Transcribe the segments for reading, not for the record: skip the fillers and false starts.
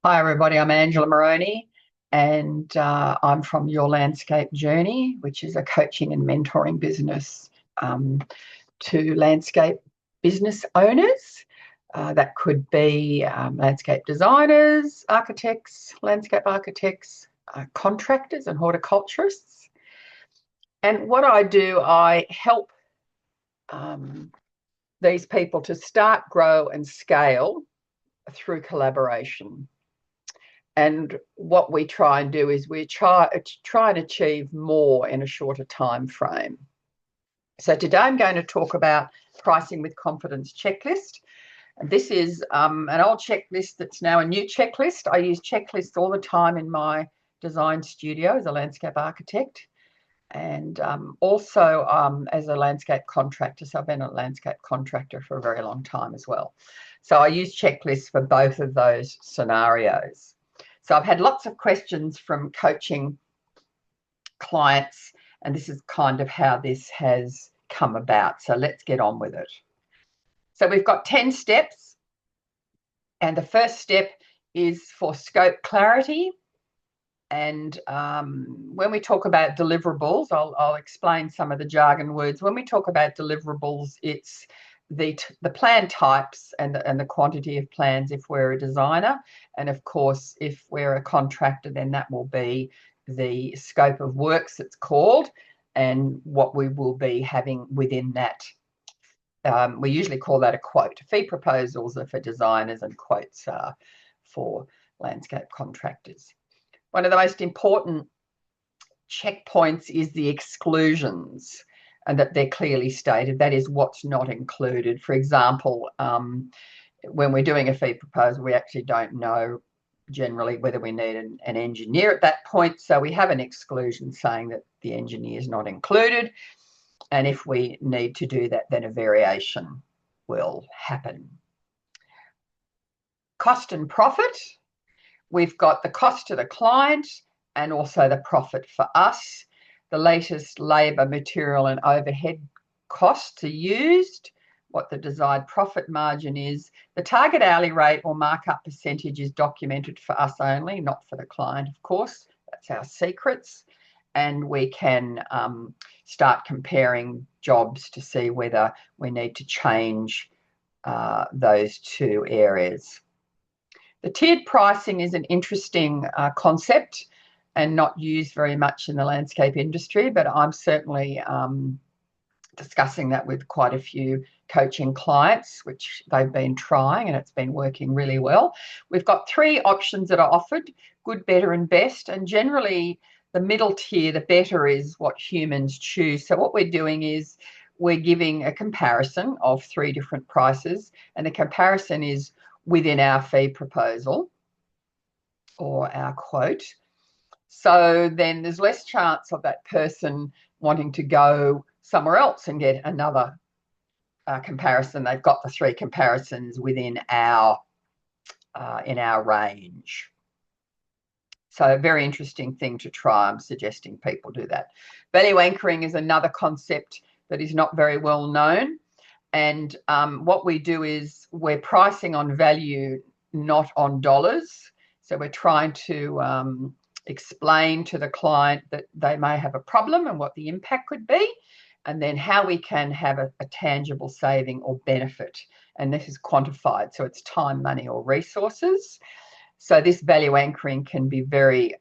Hi, everybody. I'm Angela Moroney, and I'm from Your Landscape Journey, which is a coaching and mentoring business um, to landscape business owners. That could be landscape designers, architects, landscape architects, contractors, and horticulturists. And what I do, I help um, these people to start, grow, and scale through collaboration. And what we try and do is we try and achieve more in a shorter time frame. So today I'm going to talk about pricing with confidence checklist. And this is an old checklist that's now a new checklist. I use checklists all the time in my design studio as a landscape architect and also as a landscape contractor. So I've been a landscape contractor for a very long time as well. So I use checklists for both of those scenarios. So I've had lots of questions from coaching clients, and this is kind of how this has come about. So let's get on with it. So we've got 10 steps, and the first step is for scope clarity. And when we talk about deliverables, I'll explain some of the jargon words. When we talk about deliverables, it's the plan types and the quantity of plans if we're a designer. And of course, if we're a contractor, then that will be the scope of works it's called and what we will be having within that. We usually call that a quote. Fee proposals are for designers and quotes are for landscape contractors. One of the most important checkpoints is the exclusions, and that they're clearly stated. That is what's not included. For example, when we're doing a fee proposal, we actually don't know generally whether we need an engineer at that point. So we have an exclusion saying that the engineer is not included. And if we need to do that, then a variation will happen. Cost and profit. We've got the cost to the client and also the profit for us. The latest labour, material and overhead costs are used, what the desired profit margin is. The target hourly rate or markup percentage is documented for us only, not for the client, of course. That's our secrets. And we can start comparing jobs to see whether we need to change those two areas. The tiered pricing is an interesting concept and not used very much in the landscape industry, but I'm certainly discussing that with quite a few coaching clients, which they've been trying, and it's been working really well. We've got 3 options that are offered: good, better, and best. And generally, the middle tier, the better, is what humans choose. So what we're doing is we're giving a comparison of 3 different prices, and the comparison is within our fee proposal or our quote. So then there's less chance of that person wanting to go somewhere else and get another comparison. They've got the 3 comparisons within our in our range. So a very interesting thing to try. I'm suggesting people do that. Value anchoring is another concept that is not very well known. And what we do is we're pricing on value, not on dollars. So we're trying to explain to the client that they may have a problem and what the impact could be, and then how we can have a tangible saving or benefit. And this is quantified. So it's time, money, or resources. So this value anchoring can be very,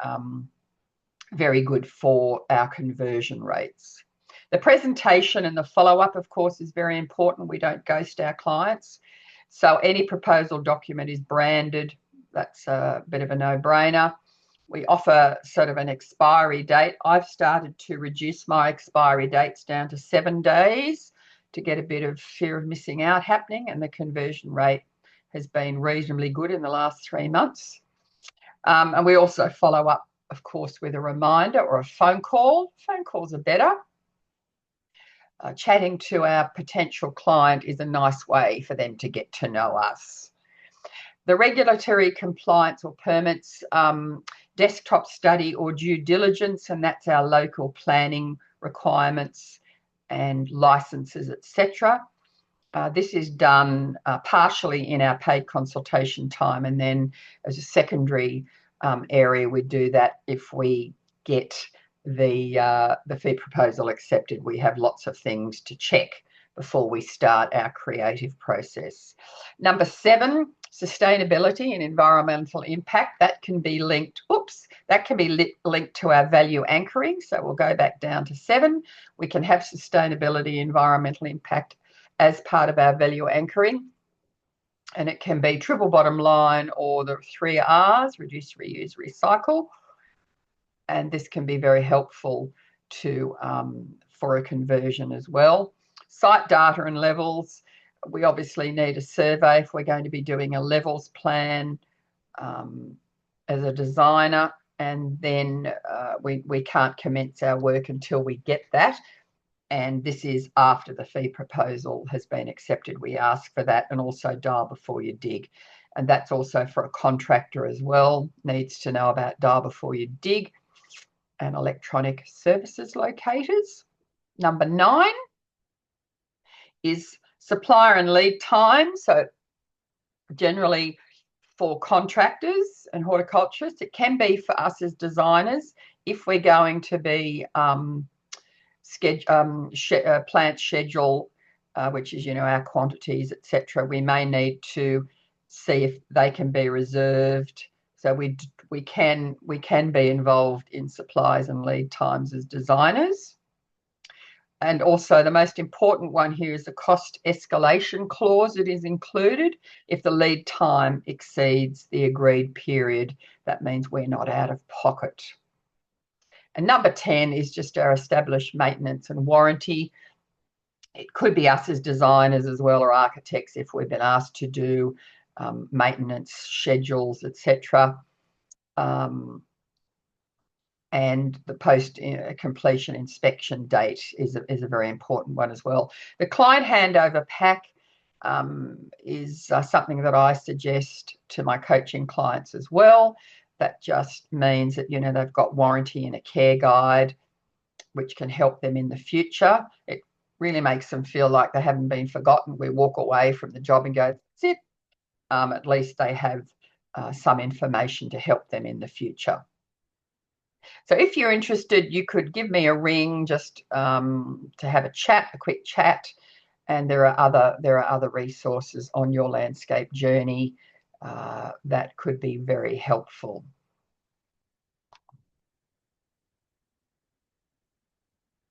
very good for our conversion rates. The presentation and the follow-up, of course, is very important. We don't ghost our clients. So any proposal document is branded. That's a bit of a no-brainer. We offer sort of an expiry date. I've started to reduce my expiry dates down to 7 days to get a bit of fear of missing out happening, and the conversion rate has been reasonably good in the last 3 months. And we also follow up, of course, with a reminder or a phone call. Phone calls are better. Chatting to our potential client is a nice way for them to get to know us. The regulatory compliance or permits, desktop study or due diligence, and that's our local planning requirements and licenses, etc. This is done partially in our paid consultation time, and then as a secondary area, we do that if we get the fee proposal accepted. We have lots of things to check before we start our creative process. Number 7, sustainability and environmental impact. That can be linked, linked to our value anchoring. So we'll go back down to 7. We can have sustainability, environmental impact as part of our value anchoring. And it can be triple bottom line or the 3 R's, reduce, reuse, recycle. And this can be very helpful to for a conversion as well. Site data and levels. We obviously need a survey if we're going to be doing a levels plan as a designer, and then we can't commence our work until we get that. And this is after the fee proposal has been accepted. We ask for that, and also dial before you dig. And that's also for a contractor as well, needs to know about dial before you dig and electronic services locators. Number 9 is supplier and lead time. So generally for contractors and horticulturists, it can be for us as designers if we're going to be plant schedule, which is, our quantities, etc. We may need to see if they can be reserved. So we can be involved in supplies and lead times as designers. And also the most important one here is the cost escalation clause that is included. If the lead time exceeds the agreed period, that means we're not out of pocket. And number 10 is just our established maintenance and warranty. It could be us as designers as well, or architects, if we've been asked to do maintenance schedules, etc. And the post-completion inspection date is a very important one as well. The client handover pack is something that I suggest to my coaching clients as well. That just means that, they've got warranty and a care guide, which can help them in the future. It really makes them feel like they haven't been forgotten. We walk away from the job and go, that's it. At least they have some information to help them in the future. So if you're interested, you could give me a ring just to have a quick chat. And there are other resources on your landscape journey that could be very helpful.